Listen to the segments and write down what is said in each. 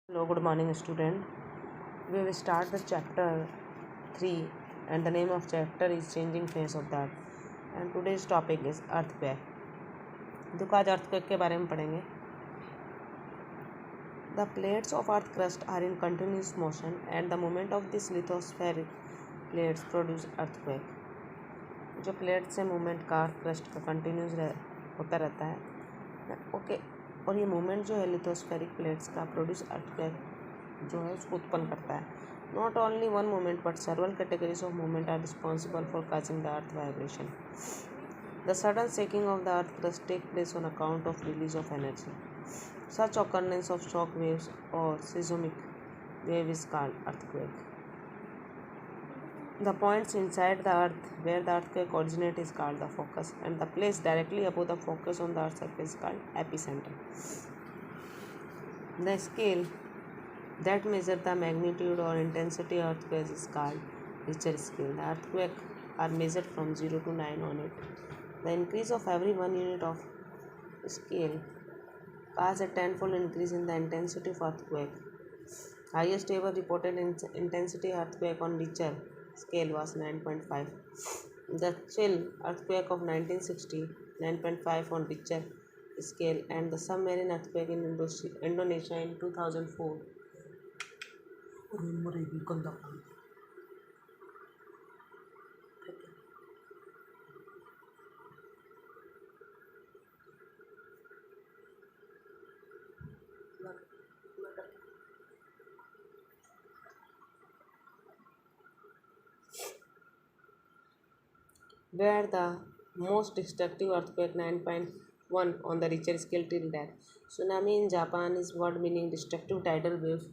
Hello, good morning, student. We will start the chapter 3, and the name of chapter is Changing Face of the Earth. And today's topic is earthquake. तो आज earthquake के बारे में पढ़ेंगे. The plates of earth crust are in continuous motion, and the movement of these lithospheric plates produce earthquake. जो plate से movement का earth crust का कंटिन्यूस होता रहता है, ओके. और ये मूवमेंट जो है लिथोस्फेरिक प्लेट्स का प्रोड्यूस अर्थक्वेक जो है उसको उत्पन्न करता है. Not only one movement but several categories of movement are responsible for causing the earth vibration. The sudden shaking of the earth crust take place on account of release of energy. Such occurrence of shock waves or seismic wave is called earthquake. The points inside the earth where the earthquake originates is called the focus, and the place directly above the focus on the earth's surface is called epicenter. The scale that measures the magnitude or intensity of earthquakes is called Richter scale. The earthquakes are measured from 0 to 9 on it. The increase of every 1 unit of scale causes a tenfold increase in the intensity of earthquake. Highest ever reported intensity earthquake on Richter scale was 9.5. The chill earthquake of 1960, 9.5 on Richter scale, and the submarine earthquake in Indonesia in 2004. Where the most destructive earthquake 9.1 on the Richter scale till death. Tsunami in Japan is word meaning destructive tidal wave.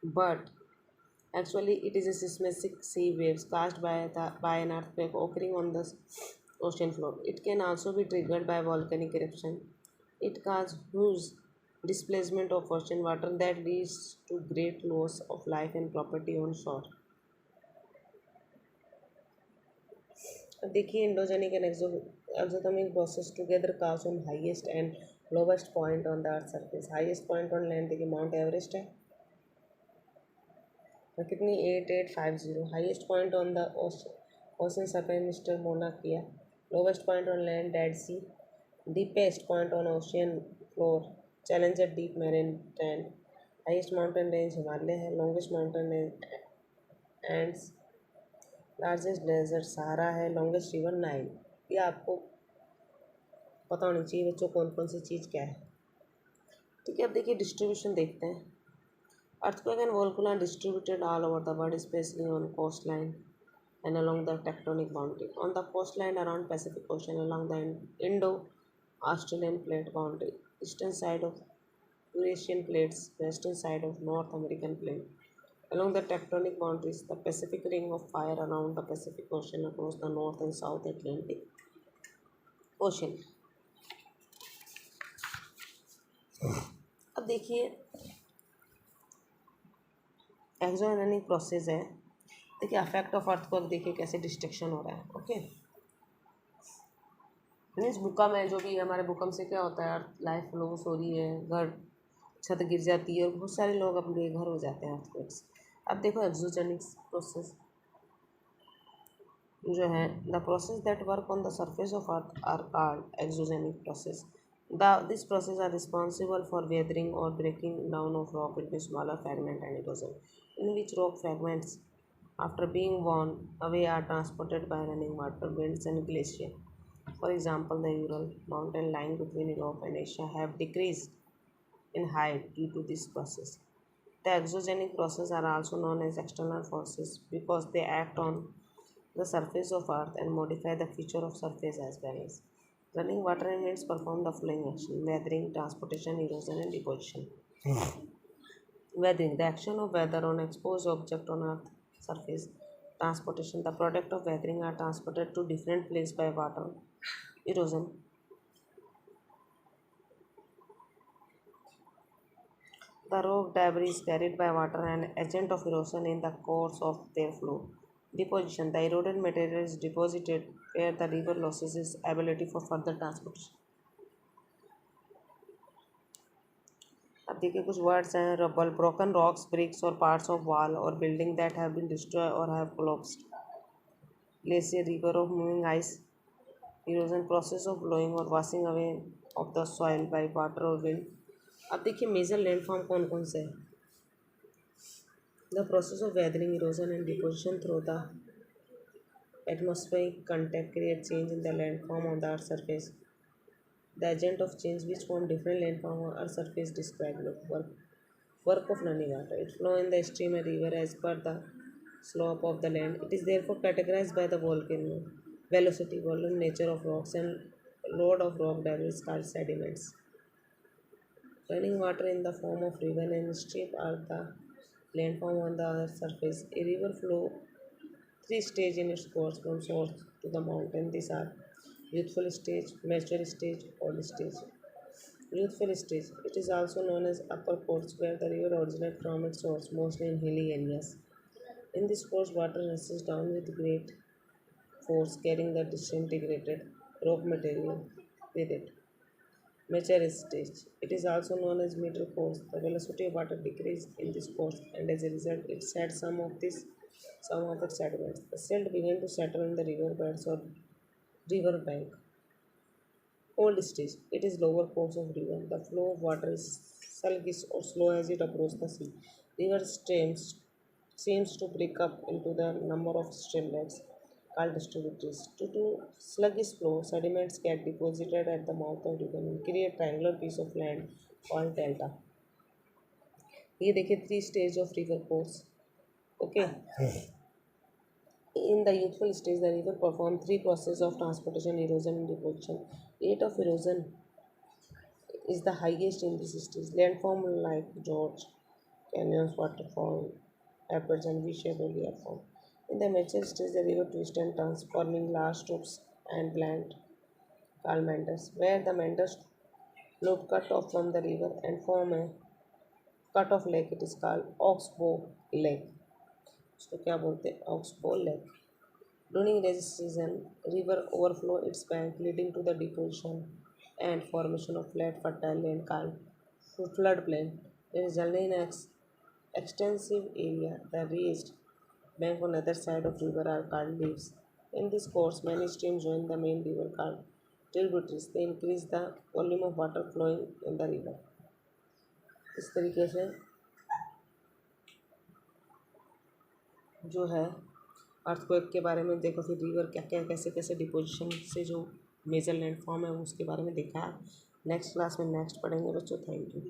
But actually it is a seismic sea waves caused by an earthquake occurring on the ocean floor. It can also be triggered by volcanic eruption. It causes huge displacement of ocean water that leads to great loss of life and property on shore. अब देखिए endogenic and exothermic process together cause on highest and lowest point on the earth surface. Highest point on land देखिए Mount Everest है, तो कितनी 8850. Highest point on the ocean surface मिस्टर Mauna Kea. Lowest point on land Dead Sea. Deepest point on ocean floor Challenger Deep Mariana trench. Highest mountain range Himalaya है. Longest mountain range Andes. Largest desert Sahara है. Longest river Nile. ये आपको पता होनी चाहिए बच्चों कौन कौन सी चीज़ क्या है. ठीक है, अब देखिए डिस्ट्रीब्यूशन देखते हैं. Earthquake and volcano are distributed all over the world, especially on coastline and along the tectonic boundary. On the coastline around Pacific Ocean, along the Indo-Australian plate boundary, eastern side of Eurasian plates, western side of North American plate. Along the tectonic boundaries, the Pacific Ring of Fire around the Pacific Ocean across the North and South Atlantic Ocean. अब देखिए exogenic process है. देखिए affect of earthquake देखिए कैसे destruction हो रहा है. Okay, means भूकंप है जो भी हमारे भूकंप से क्या होता है, अर्थ लाइफ लॉस हो रही है, घर छत गिर जाती है और बहुत सारे लोग अपने घर हो जाते हैं अर्थक्वेक से. अब देखो एक्सोजेनिक प्रोसेस जो है, the process that work on the surface of earth are called exogenic process. These processes are responsible for weathering or breaking down of rock into smaller fragments and erosion, in which rock fragments, after being worn away, are transported by running water, winds, and glaciers. For example, the Ural mountain lying between Europe and Asia have decreased in height due to this process. The exogenic processes are also known as external forces because they act on the surface of Earth and modify the feature of surface as well as running water and winds perform the following action: weathering, transportation, erosion, and deposition. Weathering, the action of weather on exposed object on Earth surface. Transportation, the product of weathering are transported to different places by water. Erosion, the rock debris is carried by water and agent of erosion in the course of their flow. Deposition, the eroded material is deposited where the river loses its ability for further transportation. देखिए कुछ words हैं, rubble, broken rocks, bricks और parts of wall और building that have been destroy और have collapsed, glacier, river of moving ice, erosion, process of blowing और washing away of the soil by water और wind. अब देखिए major landform कौन कौन से हैं। The process of weathering, erosion and deposition through the atmospheric contact create change in the landform on the earth's surface. The agent of change which form different landform on earth's surface described. Work of running water. It flow in the stream or river as per the slope of the land. It is therefore categorized by the volcano, velocity, volume, nature of rocks, and load of rock debris called sediments. Running water in the form of river and stream are the landform on the earth's surface. A river flow three stages in its course from source to the mountain. These are youthful stage, mature stage, old stage. Youthful stage. It is also known as upper course where the river originates from its source, mostly in hilly areas. In this course, water rushes down with great force, carrying the disintegrated rock material with it. Mature stage. It is also known as middle course. The velocity of water decreases in this course, and as a result, it sheds some of its sediments. The silt began to settle in the river beds or river bank. Old stage. It is lower course of river. The flow of water is sluggish or slow as it approaches the sea. River streams seems to break up into the number of streamlets called distributaries. Due to sluggish flow, sediments get deposited at the mouth of river and create triangular piece of land called delta. ये देखिए three stage of river course. Okay. In the youthful stage, the river performs three processes of transportation, erosion, and deposition. Rate of erosion is the highest in this stage. Landform like gorge, canyons, waterfall, rapids, and V-shaped area form. In the mature stage, the river twists and turns, forming large stoops and bland called meanders, where the meanders loop cut off from the river and form a cut-off lake. It is called oxbow lake. उसको क्या बोलते हैं? Oxbow lake. During rainy season, river overflow its bank, leading to the deposition and formation of flat, fertile land called floodplain. Resulting in extensive area, the raised bank on other side of river are called leaves. In this course, many streams join the main river called tributaries. They increase the volume of water flowing in the river. इस तरीके से जो है earthquake के बारे में देखो, फिर रिवर क्या क्या कैसे कैसे डिपोजिशन से जो मेजर लैंड फॉर्म है उसके बारे में देखा है. नेक्स्ट क्लास में नेक्स्ट पढ़ेंगे बच्चों. Thank you.